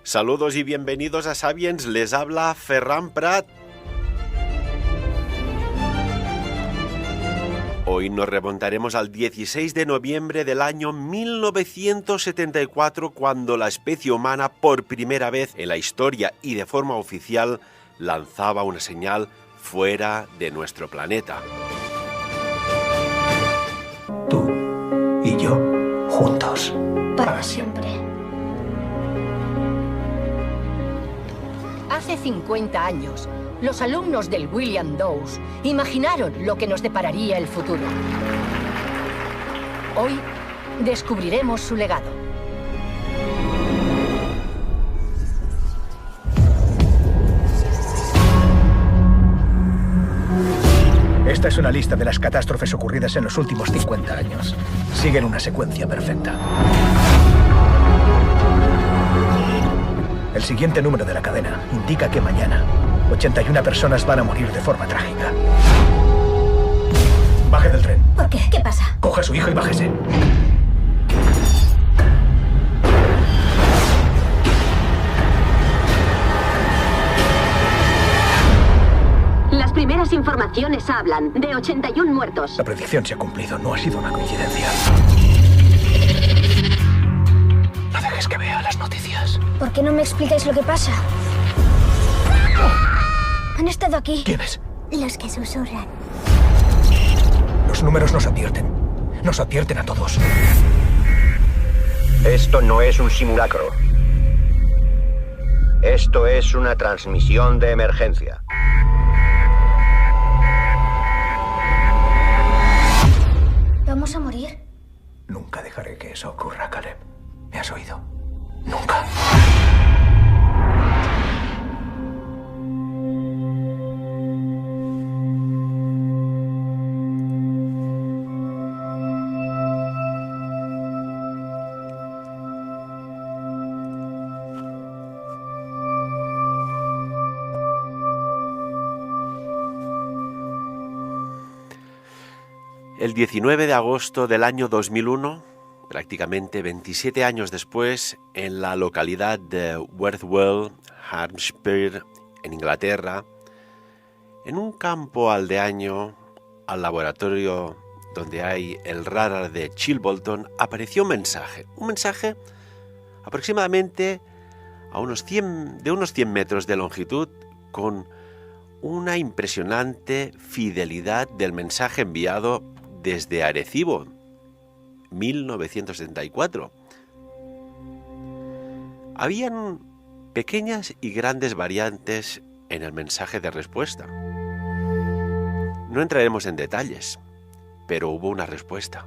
Saludos y bienvenidos a Sapiens, les habla Ferran Prat. Hoy nos remontaremos al 16 de noviembre del año 1974, cuando la especie humana, por primera vez en la historia y de forma oficial, lanzaba una señal fuera de nuestro planeta. Tú y yo, juntos. Para siempre. Hace 50 años, los alumnos del William Dawes imaginaron lo que nos depararía el futuro. Hoy descubriremos su legado. Esta es una lista de las catástrofes ocurridas en los últimos 50 años. Siguen una secuencia perfecta. El siguiente número de la cadena indica que mañana 81 personas van a morir de forma trágica. Baje del tren. ¿Por qué? ¿Qué pasa? Coja a su hijo y bájese. Las primeras informaciones hablan de 81 muertos. La predicción se ha cumplido, no ha sido una coincidencia. No dejes que vea las noticias. ¿Por qué no me explicáis lo que pasa? Han estado aquí. ¿Quiénes? Los que susurran. Los números nos advierten. Nos advierten a todos. Esto no es un simulacro. Esto es una transmisión de emergencia. ¿Vamos a morir? Nunca dejaré que eso ocurra, Caleb. ¿Me has oído? Nunca. El 19 de agosto del año 2001, prácticamente 27 años después, en la localidad de Worthwell, Hampshire, en Inglaterra, en un campo aldeaño al laboratorio donde hay el radar de Chilbolton, apareció un mensaje aproximadamente a unos 100 metros de longitud, con una impresionante fidelidad del mensaje enviado desde Arecibo, 1974. Habían pequeñas y grandes variantes en el mensaje de respuesta. No entraremos en detalles, pero hubo una respuesta.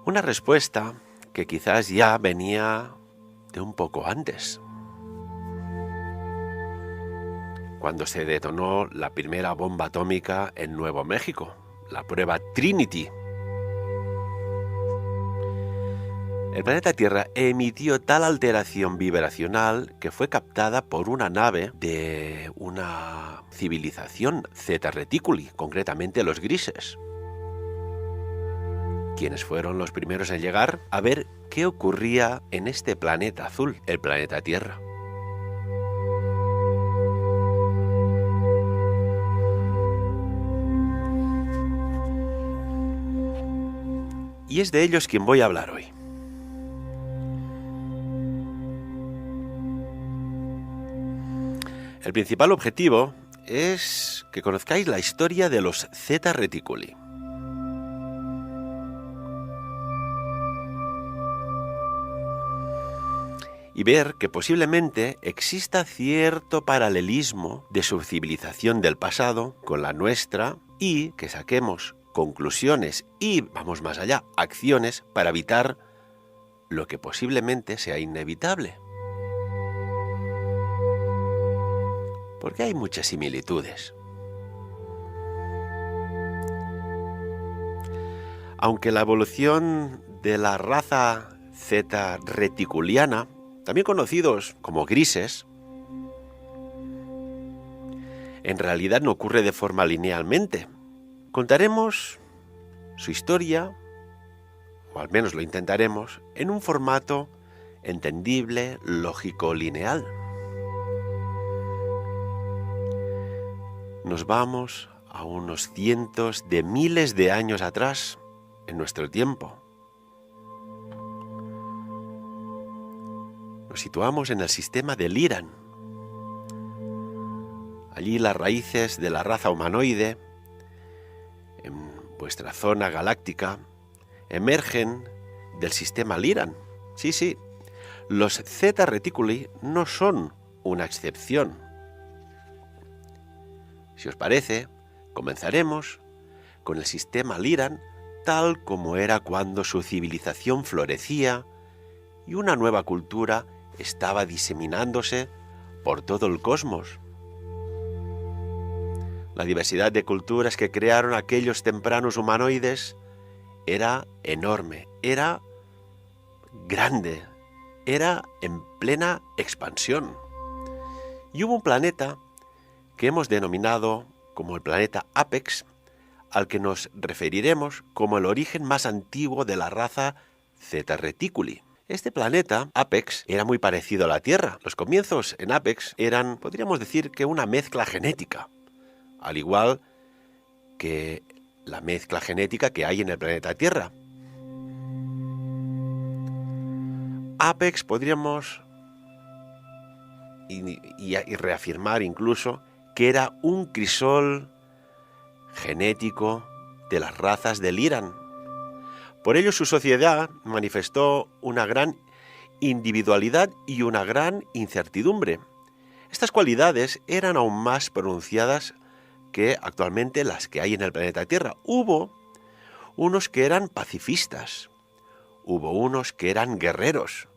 Una respuesta que quizás ya venía de un poco antes, cuando se detonó la primera bomba atómica en Nuevo México, la prueba Trinity. El planeta Tierra emitió tal alteración vibracional que fue captada por una nave de una civilización Zeta Reticuli, concretamente los grises, quienes fueron los primeros en llegar a ver qué ocurría en este planeta azul, el planeta Tierra. Y es de ellos quien voy a hablar hoy. El principal objetivo es que conozcáis la historia de los Zeta Reticuli. Y ver que posiblemente exista cierto paralelismo de su civilización del pasado con la nuestra, y que saquemos conclusiones y, vamos más allá, acciones para evitar lo que posiblemente sea inevitable. Porque hay muchas similitudes. Aunque la evolución de la raza Zeta Reticuliana, también conocidos como grises, en realidad no ocurre de forma linealmente. Contaremos su historia, o al menos lo intentaremos, en un formato entendible, lógico, lineal. Nos vamos a unos cientos de miles de años atrás en nuestro tiempo. Nos situamos en el sistema de Lyran. Allí las raíces de la raza humanoide, en vuestra zona galáctica, emergen del sistema Lyran. Sí, los Zeta Reticuli no son una excepción. Si os parece, comenzaremos con el sistema Lyran tal como era cuando su civilización florecía y una nueva cultura estaba diseminándose por todo el cosmos. La diversidad de culturas que crearon aquellos tempranos humanoides era enorme, era grande, era en plena expansión. Y hubo un planeta que hemos denominado como el planeta Apex, al que nos referiremos como el origen más antiguo de la raza Zeta Reticuli. Este planeta, Apex, era muy parecido a la Tierra. Los comienzos en Apex eran, podríamos decir, que una mezcla genética, al igual que la mezcla genética que hay en el planeta Tierra. Apex podríamos y reafirmar incluso que era un crisol genético de las razas de Lyran. Por ello su sociedad manifestó una gran individualidad y una gran incertidumbre. Estas cualidades eran aún más pronunciadas que actualmente las que hay en el planeta Tierra. Hubo unos que eran pacifistas, hubo unos que eran guerreros,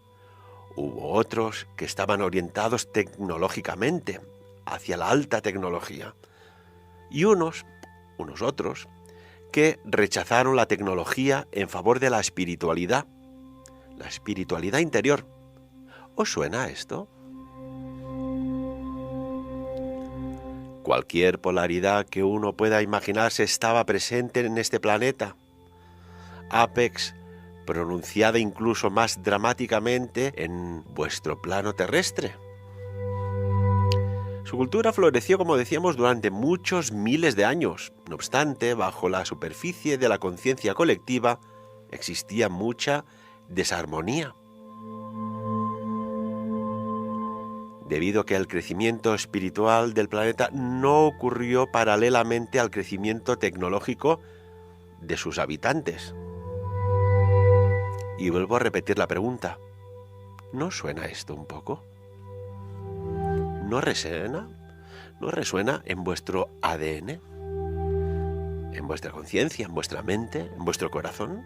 hubo otros que estaban orientados tecnológicamente hacia la alta tecnología y unos otros que rechazaron la tecnología en favor de la espiritualidad interior. ¿Os suena esto? Cualquier polaridad que uno pueda imaginarse estaba presente en este planeta. Apex, pronunciada incluso más dramáticamente en vuestro plano terrestre. Su cultura floreció, como decíamos, durante muchos miles de años. No obstante, bajo la superficie de la conciencia colectiva existía mucha desarmonía. Debido a que el crecimiento espiritual del planeta no ocurrió paralelamente al crecimiento tecnológico de sus habitantes. Y vuelvo a repetir la pregunta. ¿No suena esto un poco? ¿No resuena? ¿No resuena en vuestro ADN? ¿En vuestra conciencia, en vuestra mente, en vuestro corazón?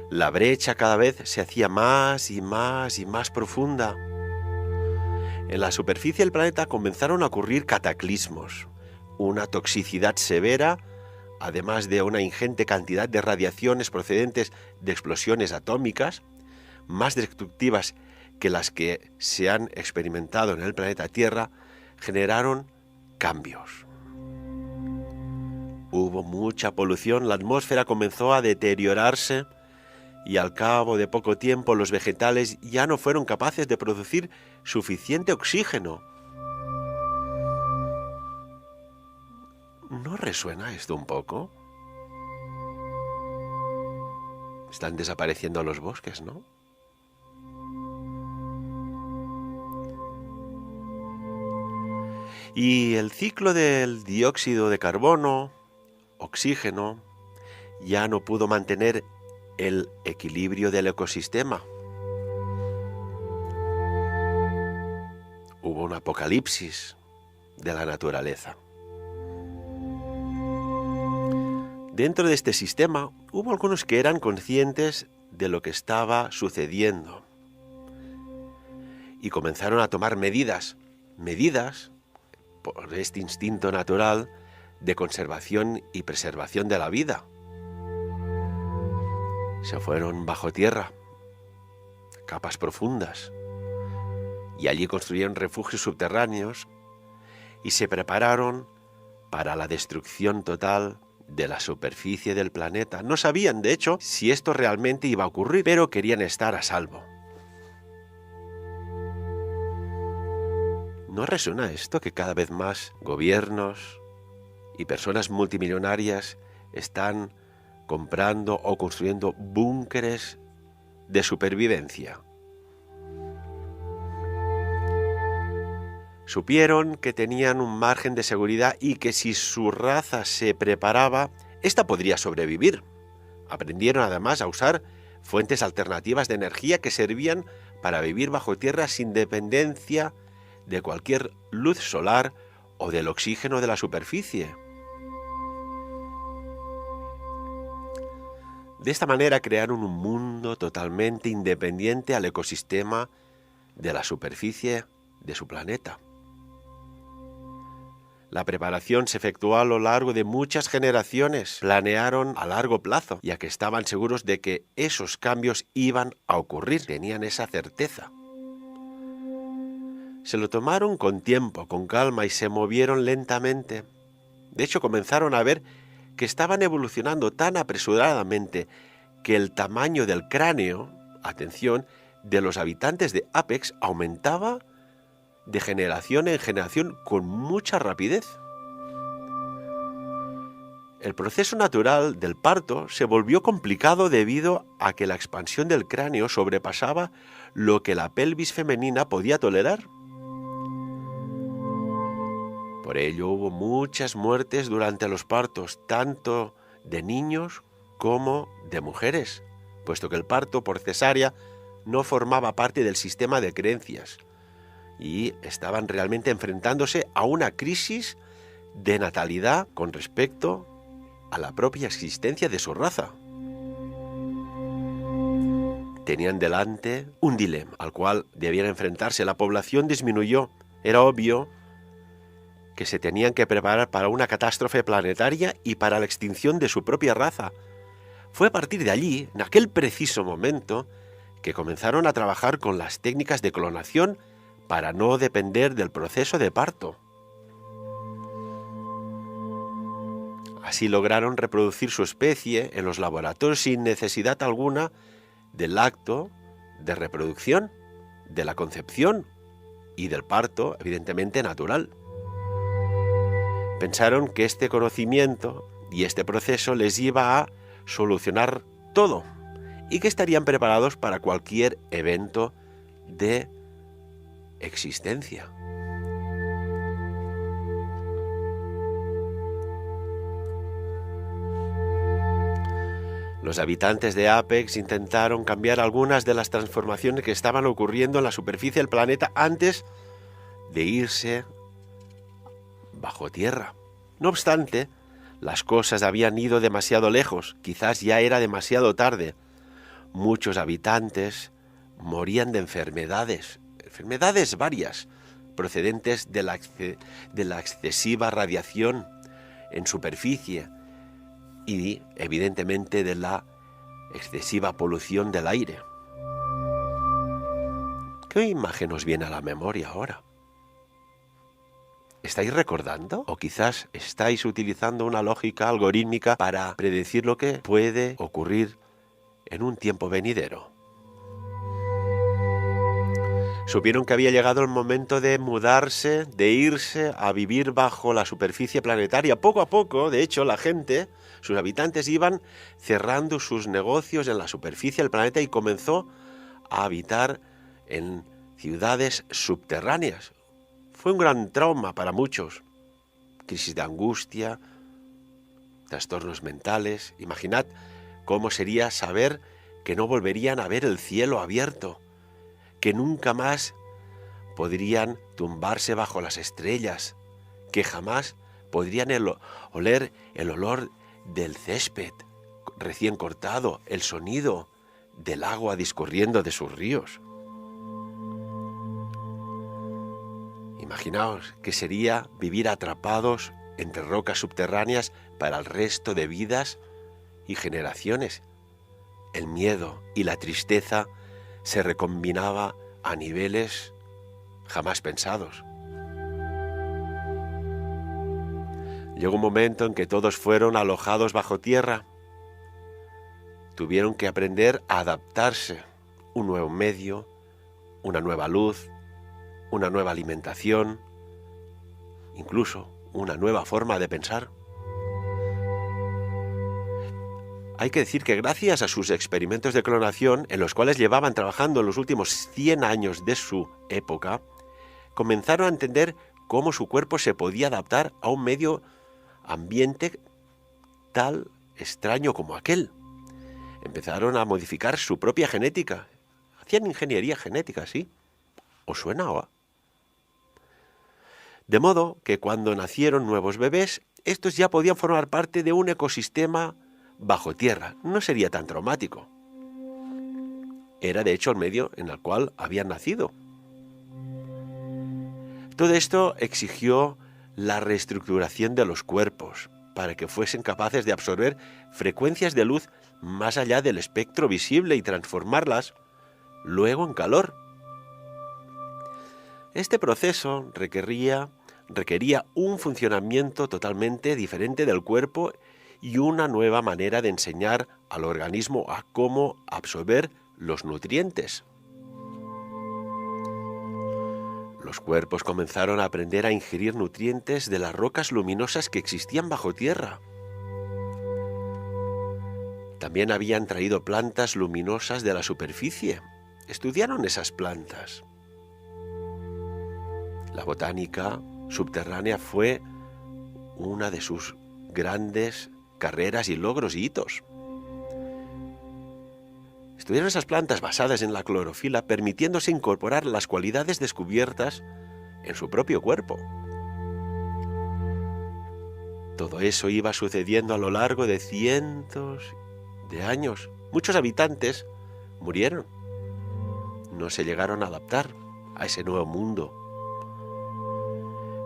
La brecha cada vez se hacía más y más y más profunda. En la superficie del planeta comenzaron a ocurrir cataclismos, una toxicidad severa, además de una ingente cantidad de radiaciones procedentes de explosiones atómicas, más destructivas que las que se han experimentado en el planeta Tierra, generaron cambios. Hubo mucha polución, la atmósfera comenzó a deteriorarse y al cabo de poco tiempo los vegetales ya no fueron capaces de producir suficiente oxígeno. ¿No resuena esto un poco? Están desapareciendo los bosques, ¿no? Y el ciclo del dióxido de carbono, oxígeno, ya no pudo mantener el equilibrio del ecosistema. Hubo un apocalipsis de la naturaleza. Dentro de este sistema hubo algunos que eran conscientes de lo que estaba sucediendo y comenzaron a tomar medidas por este instinto natural de conservación y preservación de la vida. Se fueron bajo tierra, capas profundas, y allí construyeron refugios subterráneos y se prepararon para la destrucción total de la superficie del planeta. No sabían, de hecho, si esto realmente iba a ocurrir, pero querían estar a salvo. ¿No resuena esto que cada vez más gobiernos y personas multimillonarias están comprando o construyendo búnkeres de supervivencia? Supieron que tenían un margen de seguridad y que si su raza se preparaba, ésta podría sobrevivir. Aprendieron además a usar fuentes alternativas de energía que servían para vivir bajo tierra sin dependencia de cualquier luz solar o del oxígeno de la superficie. De esta manera crearon un mundo totalmente independiente al ecosistema de la superficie de su planeta. La preparación se efectuó a lo largo de muchas generaciones. Planearon a largo plazo, ya que estaban seguros de que esos cambios iban a ocurrir. Tenían esa certeza. Se lo tomaron con tiempo, con calma y se movieron lentamente. De hecho, comenzaron a ver que estaban evolucionando tan apresuradamente que el tamaño del cráneo, atención, de los habitantes de Apex aumentaba de generación en generación con mucha rapidez. El proceso natural del parto se volvió complicado debido a que la expansión del cráneo sobrepasaba lo que la pelvis femenina podía tolerar. Por ello hubo muchas muertes durante los partos, tanto de niños como de mujeres, puesto que el parto por cesárea no formaba parte del sistema de creencias y estaban realmente enfrentándose a una crisis de natalidad con respecto a la propia existencia de su raza. Tenían delante un dilema al cual debían enfrentarse. La población disminuyó. Era obvio que se tenían que preparar para una catástrofe planetaria y para la extinción de su propia raza. Fue a partir de allí, en aquel preciso momento, que comenzaron a trabajar con las técnicas de clonación para no depender del proceso de parto. Así lograron reproducir su especie en los laboratorios sin necesidad alguna del acto de reproducción, de la concepción y del parto, evidentemente natural. Pensaron que este conocimiento y este proceso les iba a solucionar todo y que estarían preparados para cualquier evento de existencia. Los habitantes de Apex intentaron cambiar algunas de las transformaciones que estaban ocurriendo en la superficie del planeta antes de irse bajo tierra. No obstante, las cosas habían ido demasiado lejos, quizás ya era demasiado tarde. Muchos habitantes morían de enfermedades varias, procedentes de la excesiva radiación en superficie y, evidentemente, de la excesiva polución del aire. ¿Qué imagen os viene a la memoria ahora? ¿Estáis recordando? ¿O quizás estáis utilizando una lógica algorítmica para predecir lo que puede ocurrir en un tiempo venidero? Supieron que había llegado el momento de mudarse, de irse a vivir bajo la superficie planetaria. Poco a poco, de hecho, la gente, sus habitantes, iban cerrando sus negocios en la superficie del planeta y comenzó a habitar en ciudades subterráneas. Fue un gran trauma para muchos. Crisis de angustia, trastornos mentales. Imaginad cómo sería saber que no volverían a ver el cielo abierto, que nunca más podrían tumbarse bajo las estrellas, que jamás podrían oler el olor del césped recién cortado, el sonido del agua discurriendo de sus ríos. Imaginaos que sería vivir atrapados entre rocas subterráneas para el resto de vidas y generaciones. El miedo y la tristeza se recombinaba a niveles jamás pensados. Llegó un momento en que todos fueron alojados bajo tierra. Tuvieron que aprender a adaptarse, un nuevo medio, una nueva luz, una nueva alimentación, incluso una nueva forma de pensar. Hay que decir que gracias a sus experimentos de clonación, en los cuales llevaban trabajando en los últimos 100 años de su época, comenzaron a entender cómo su cuerpo se podía adaptar a un medio ambiente tal extraño como aquel. Empezaron a modificar su propia genética. Hacían ingeniería genética, ¿sí? ¿Os suena? De modo que cuando nacieron nuevos bebés, estos ya podían formar parte de un ecosistema bajo tierra. No sería tan traumático. Era de hecho el medio en el cual habían nacido. Todo esto exigió la reestructuración de los cuerpos para que fuesen capaces de absorber frecuencias de luz más allá del espectro visible y transformarlas luego en calor. Este proceso requería un funcionamiento totalmente diferente del cuerpo y una nueva manera de enseñar al organismo a cómo absorber los nutrientes. Los cuerpos comenzaron a aprender a ingerir nutrientes de las rocas luminosas que existían bajo tierra. También habían traído plantas luminosas de la superficie. Estudiaron esas plantas. La botánica subterránea fue una de sus grandes carreras y logros y hitos. Estudiaron esas plantas basadas en la clorofila, permitiéndose incorporar las cualidades descubiertas en su propio cuerpo. Todo eso iba sucediendo a lo largo de cientos de años. Muchos habitantes murieron. No se llegaron a adaptar a ese nuevo mundo.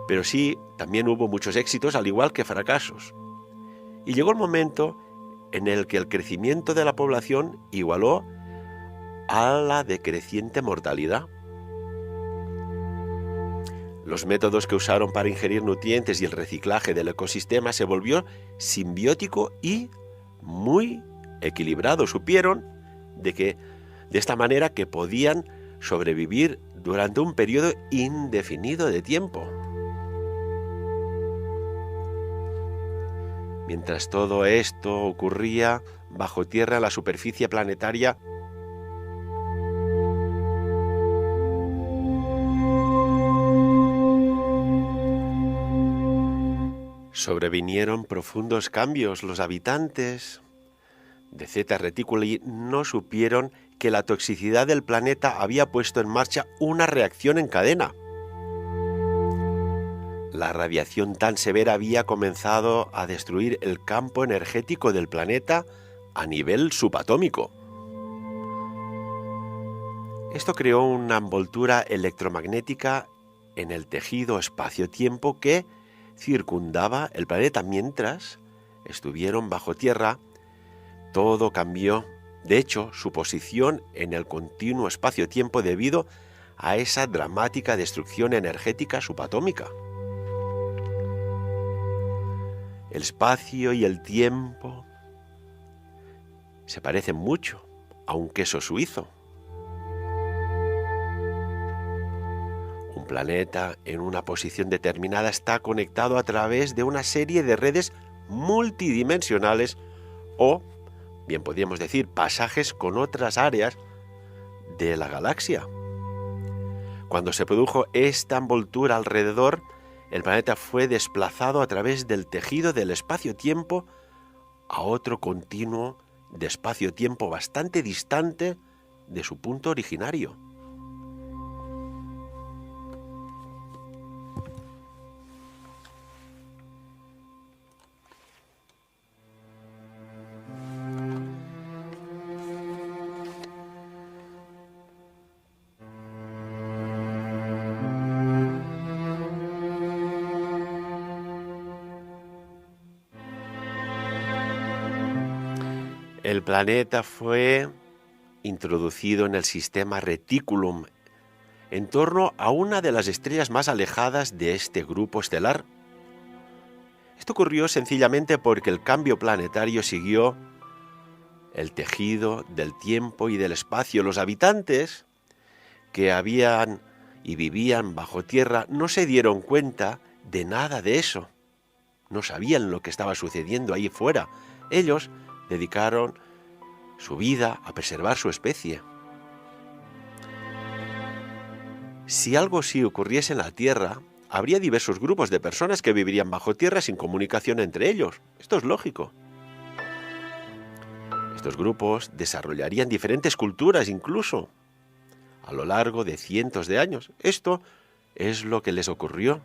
Pero sí, también hubo muchos éxitos, al igual que fracasos. Y llegó el momento en el que el crecimiento de la población igualó a la decreciente mortalidad. Los métodos que usaron para ingerir nutrientes y el reciclaje del ecosistema se volvió simbiótico y muy equilibrado. Supieron de esta manera que podían sobrevivir durante un periodo indefinido de tiempo. Mientras todo esto ocurría bajo tierra en la superficie planetaria, sobrevinieron profundos cambios. Los habitantes de Zeta Reticuli no supieron que la toxicidad del planeta había puesto en marcha una reacción en cadena. La radiación tan severa había comenzado a destruir el campo energético del planeta a nivel subatómico. Esto creó una envoltura electromagnética en el tejido espacio-tiempo que circundaba el planeta. Mientras estuvieron bajo tierra, todo cambió. De hecho, su posición en el continuo espacio-tiempo debido a esa dramática destrucción energética subatómica. El espacio y el tiempo se parecen mucho a un queso suizo. Un planeta en una posición determinada está conectado a través de una serie de redes multidimensionales o, bien podríamos decir, pasajes con otras áreas de la galaxia. Cuando se produjo esta envoltura alrededor, el planeta fue desplazado a través del tejido del espacio-tiempo a otro continuo de espacio-tiempo bastante distante de su punto originario. El planeta fue introducido en el sistema Reticulum, en torno a una de las estrellas más alejadas de este grupo estelar. Esto ocurrió sencillamente porque el cambio planetario siguió el tejido del tiempo y del espacio. Los habitantes que habían y vivían bajo tierra no se dieron cuenta de nada de eso. No sabían lo que estaba sucediendo ahí fuera. Ellos dedicaron su vida a preservar su especie. Si algo así ocurriese en la Tierra, habría diversos grupos de personas que vivirían bajo tierra sin comunicación entre ellos. Esto es lógico. Estos grupos desarrollarían diferentes culturas incluso a lo largo de cientos de años. Esto es lo que les ocurrió.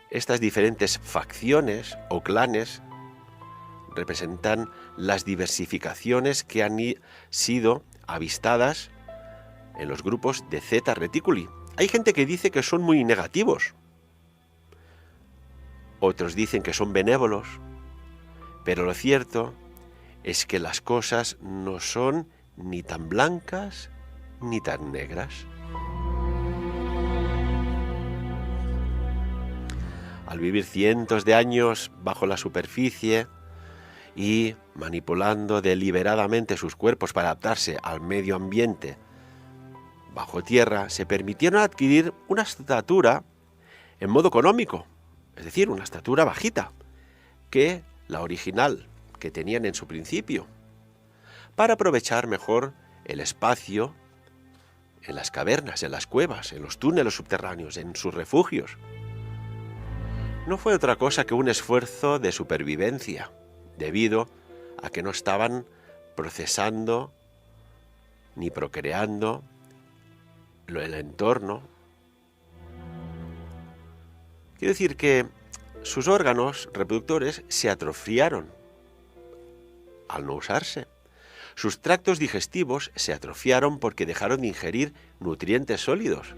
Estas diferentes facciones o clanes representan las diversificaciones que han sido avistadas en los grupos de Zeta Reticuli. Hay gente que dice que son muy negativos. Otros dicen que son benévolos. Pero lo cierto es que las cosas no son ni tan blancas ni tan negras. Al vivir cientos de años bajo la superficie y manipulando deliberadamente sus cuerpos para adaptarse al medio ambiente bajo tierra, se permitieron adquirir una estatura en modo económico, es decir, una estatura bajita, que la original que tenían en su principio, para aprovechar mejor el espacio en las cavernas, en las cuevas, en los túneles subterráneos, en sus refugios. No fue otra cosa que un esfuerzo de supervivencia, debido a que no estaban procesando ni procreando el entorno. Quiero decir que sus órganos reproductores se atrofiaron al no usarse. Sus tractos digestivos se atrofiaron porque dejaron de ingerir nutrientes sólidos.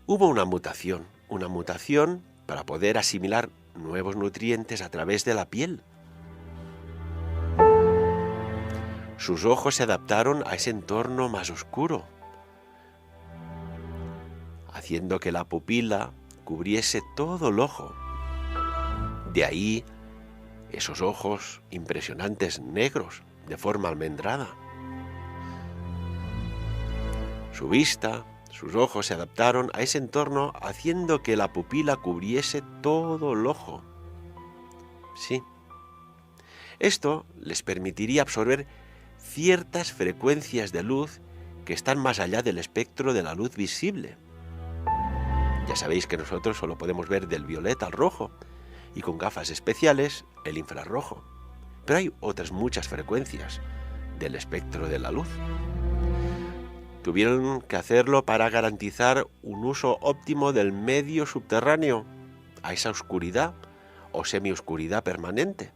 Hubo una mutación para poder asimilar nuevos nutrientes a través de la piel. Sus ojos se adaptaron a ese entorno más oscuro, haciendo que la pupila cubriese todo el ojo. De ahí esos ojos impresionantes negros, de forma almendrada. Su vista, sus ojos se adaptaron a ese entorno, haciendo que la pupila cubriese todo el ojo. Sí. Esto les permitiría absorber ciertas frecuencias de luz que están más allá del espectro de la luz visible. Ya sabéis que nosotros solo podemos ver del violeta al rojo y con gafas especiales el infrarrojo. Pero hay otras muchas frecuencias del espectro de la luz. Tuvieron que hacerlo para garantizar un uso óptimo del medio subterráneo, a esa oscuridad o semioscuridad permanente.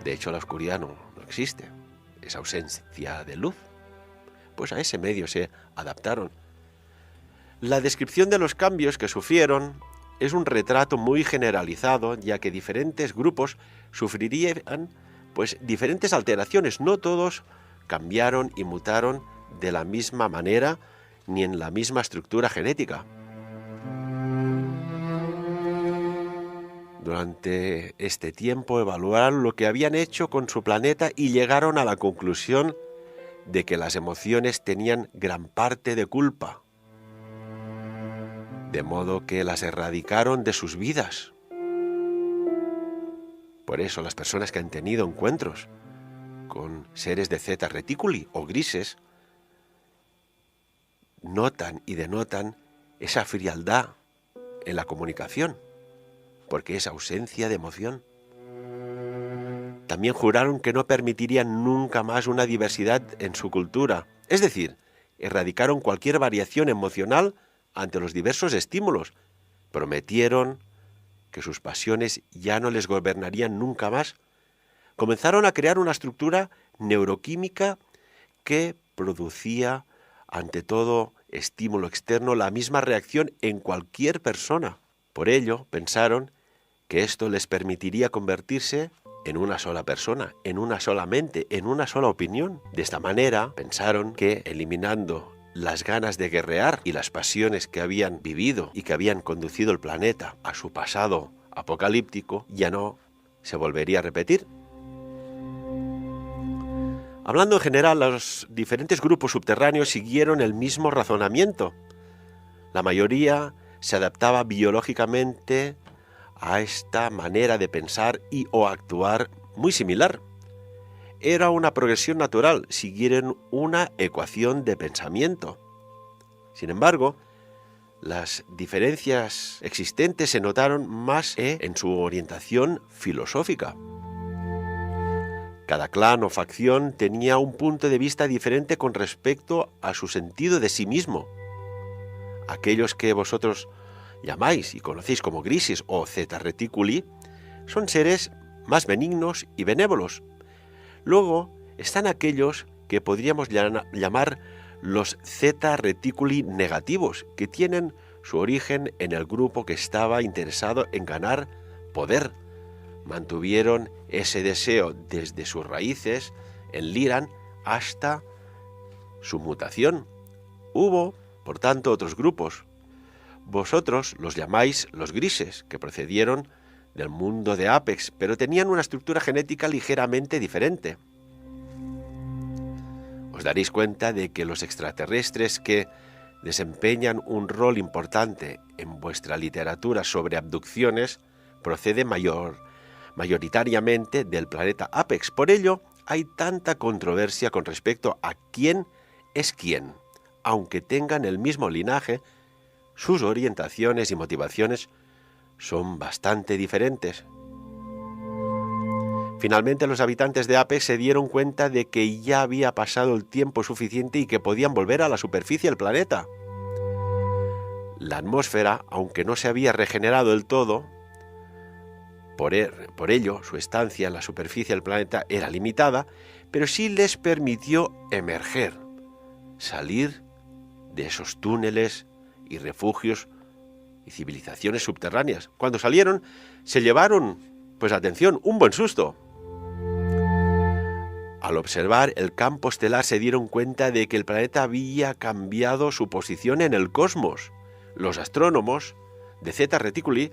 De hecho, la oscuridad no existe, esa ausencia de luz. Pues a ese medio se adaptaron. La descripción de los cambios que sufrieron es un retrato muy generalizado, ya que diferentes grupos sufrirían pues diferentes alteraciones. No todos cambiaron y mutaron de la misma manera ni en la misma estructura genética. Durante este tiempo evaluaron lo que habían hecho con su planeta y llegaron a la conclusión de que las emociones tenían gran parte de culpa, de modo que las erradicaron de sus vidas. Por eso las personas que han tenido encuentros con seres de Zeta Reticuli o grises notan y denotan esa frialdad en la comunicación, porque es ausencia de emoción. También juraron que no permitirían nunca más una diversidad en su cultura, es decir, erradicaron cualquier variación emocional ante los diversos estímulos. Prometieron que sus pasiones ya no les gobernarían nunca más. Comenzaron a crear una estructura neuroquímica que producía ante todo estímulo externo la misma reacción en cualquier persona. Por ello, pensaron que esto les permitiría convertirse en una sola persona, en una sola mente, en una sola opinión. De esta manera, pensaron que eliminando las ganas de guerrear y las pasiones que habían vivido y que habían conducido el planeta a su pasado apocalíptico ya no se volvería a repetir. Hablando en general, los diferentes grupos subterráneos siguieron el mismo razonamiento. La mayoría se adaptaba biológicamente a esta manera de pensar y o actuar muy similar. Era una progresión natural, siguieron una ecuación de pensamiento. Sin embargo, las diferencias existentes se notaron más en su orientación filosófica. Cada clan o facción tenía un punto de vista diferente con respecto a su sentido de sí mismo. Aquellos que vosotros llamáis y conocéis como grises o Zeta Reticuli son seres más benignos y benévolos. Luego están aquellos que podríamos llamar los Zeta Reticuli negativos, que tienen su origen en el grupo que estaba interesado en ganar poder. Mantuvieron ese deseo desde sus raíces en Lyran hasta su mutación. Hubo, por tanto, otros grupos. Vosotros los llamáis los grises, que procedieron del mundo de Apex, pero tenían una estructura genética ligeramente diferente. Os daréis cuenta de que los extraterrestres que desempeñan un rol importante en vuestra literatura sobre abducciones proceden mayoritariamente del planeta Apex. Por ello, hay tanta controversia con respecto a quién es quién. Aunque tengan el mismo linaje, sus orientaciones y motivaciones son bastante diferentes. Finalmente, los habitantes de Apex se dieron cuenta de que ya había pasado el tiempo suficiente y que podían volver a la superficie del planeta. La atmósfera, aunque no se había regenerado del todo, por ello su estancia en la superficie del planeta era limitada, pero sí les permitió emerger, salir de esos túneles y refugios y civilizaciones subterráneas. Cuando salieron, se llevaron, pues atención, un buen susto. Al observar el campo estelar se dieron cuenta de que el planeta había cambiado su posición en el cosmos. Los astrónomos de Zeta Reticuli,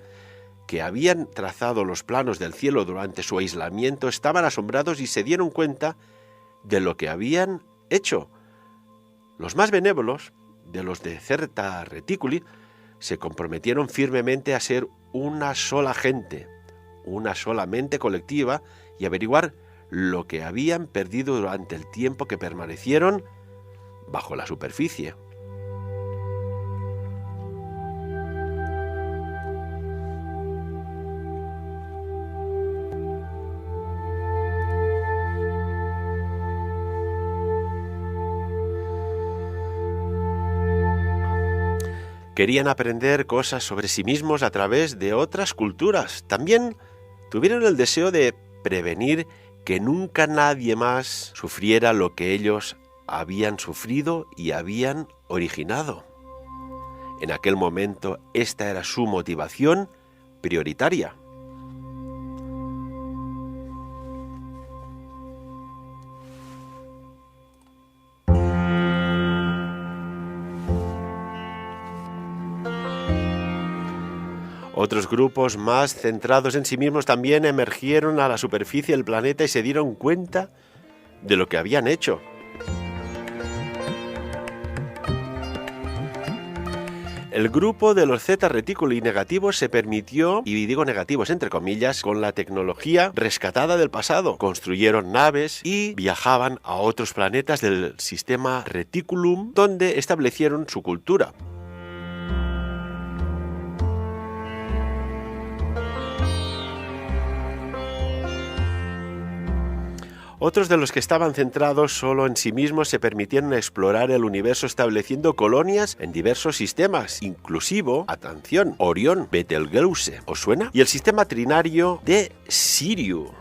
que habían trazado los planos del cielo durante su aislamiento, estaban asombrados y se dieron cuenta de lo que habían hecho. Los más benévolos, de los de Zeta Reticuli, se comprometieron firmemente a ser una sola gente, una sola mente colectiva y averiguar lo que habían perdido durante el tiempo que permanecieron bajo la superficie. Querían aprender cosas sobre sí mismos a través de otras culturas. También tuvieron el deseo de prevenir que nunca nadie más sufriera lo que ellos habían sufrido y habían originado. En aquel momento, esta era su motivación prioritaria. Otros grupos más centrados en sí mismos también emergieron a la superficie del planeta y se dieron cuenta de lo que habían hecho. El grupo de los Zeta Reticuli negativos se permitió, y digo negativos entre comillas, con la tecnología rescatada del pasado. Construyeron naves y viajaban a otros planetas del sistema Reticulum, donde establecieron su cultura. Otros de los que estaban centrados solo en sí mismos se permitieron explorar el universo estableciendo colonias en diversos sistemas, inclusivo, atención, Orión, Betelgeuse, ¿os suena? Y el sistema trinario de Sirio.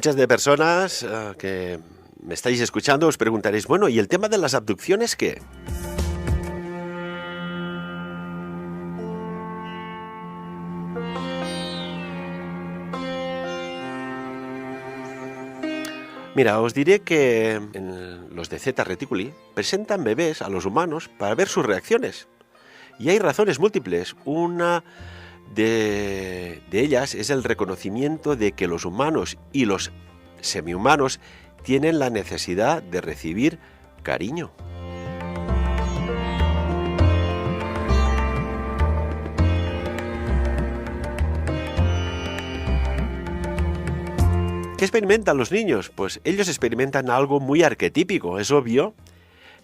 Muchas de personas que me estáis escuchando os preguntaréis, bueno, ¿y el tema de las abducciones qué? Mira, os diré que los de Zeta Reticuli presentan bebés a los humanos para ver sus reacciones. Y hay razones múltiples. Una de ellas es el reconocimiento de que los humanos y los semihumanos tienen la necesidad de recibir cariño. ¿Qué experimentan los niños? Pues ellos experimentan algo muy arquetípico. Es obvio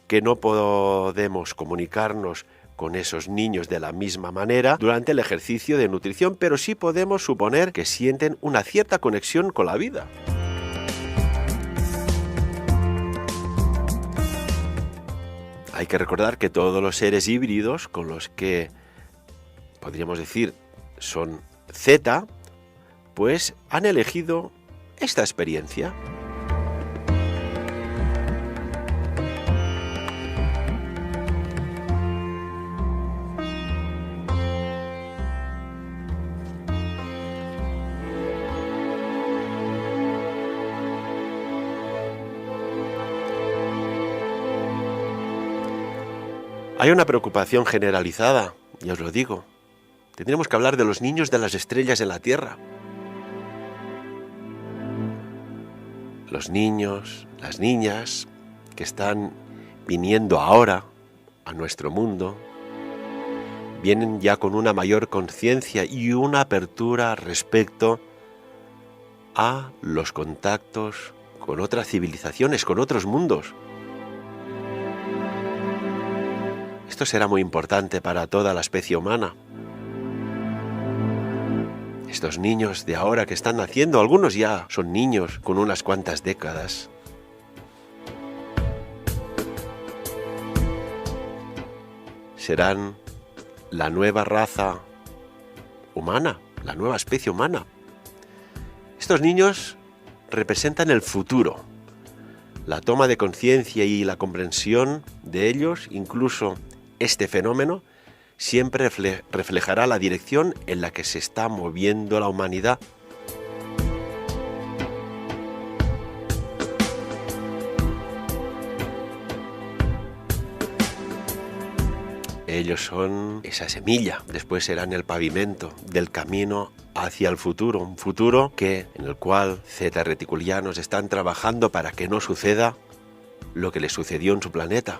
que no podemos comunicarnos con esos niños de la misma manera durante el ejercicio de nutrición, pero sí podemos suponer que sienten una cierta conexión con la vida. Hay que recordar que todos los seres híbridos con los que podríamos decir son Zeta, pues han elegido esta experiencia. Hay una preocupación generalizada, ya os lo digo. Tendremos que hablar de los niños de las estrellas en la Tierra. Los niños, las niñas que están viniendo ahora a nuestro mundo, vienen ya con una mayor conciencia y una apertura respecto a los contactos con otras civilizaciones, con otros mundos. Esto será muy importante para toda la especie humana. Estos niños de ahora que están naciendo, algunos ya son niños con unas cuantas décadas. Serán la nueva raza humana, la nueva especie humana. Estos niños representan el futuro. La toma de conciencia y la comprensión de ellos, incluso este fenómeno, siempre reflejará la dirección en la que se está moviendo la humanidad. Ellos son esa semilla, después serán el pavimento del camino hacia el futuro, un futuro en el cual Zeta Reticulianos están trabajando para que no suceda lo que les sucedió en su planeta.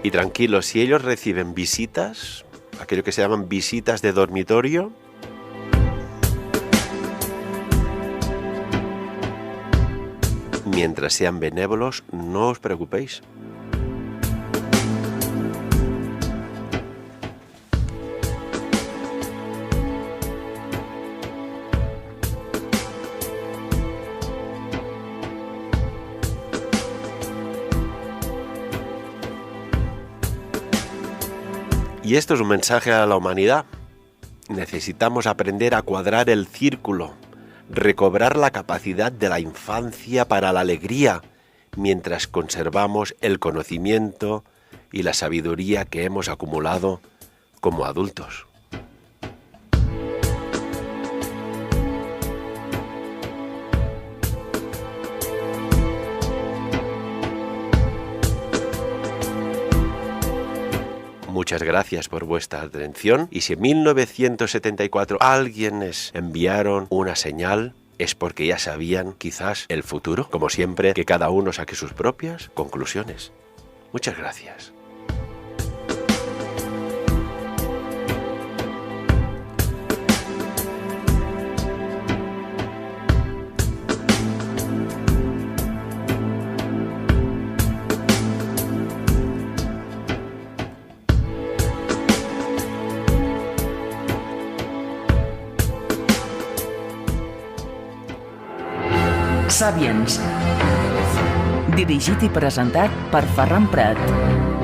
Y tranquilos, si ellos reciben visitas, aquello que se llaman visitas de dormitorio, mientras sean benévolos, no os preocupéis. Y esto es un mensaje a la humanidad. Necesitamos aprender a cuadrar el círculo, recobrar la capacidad de la infancia para la alegría, mientras conservamos el conocimiento y la sabiduría que hemos acumulado como adultos. Muchas gracias por vuestra atención, y si en 1974 alguienes enviaron una señal, es porque ya sabían quizás el futuro. Como siempre, que cada uno saque sus propias conclusiones. Muchas gracias. Sapiens. Dirigit i presentat per Ferran Prat.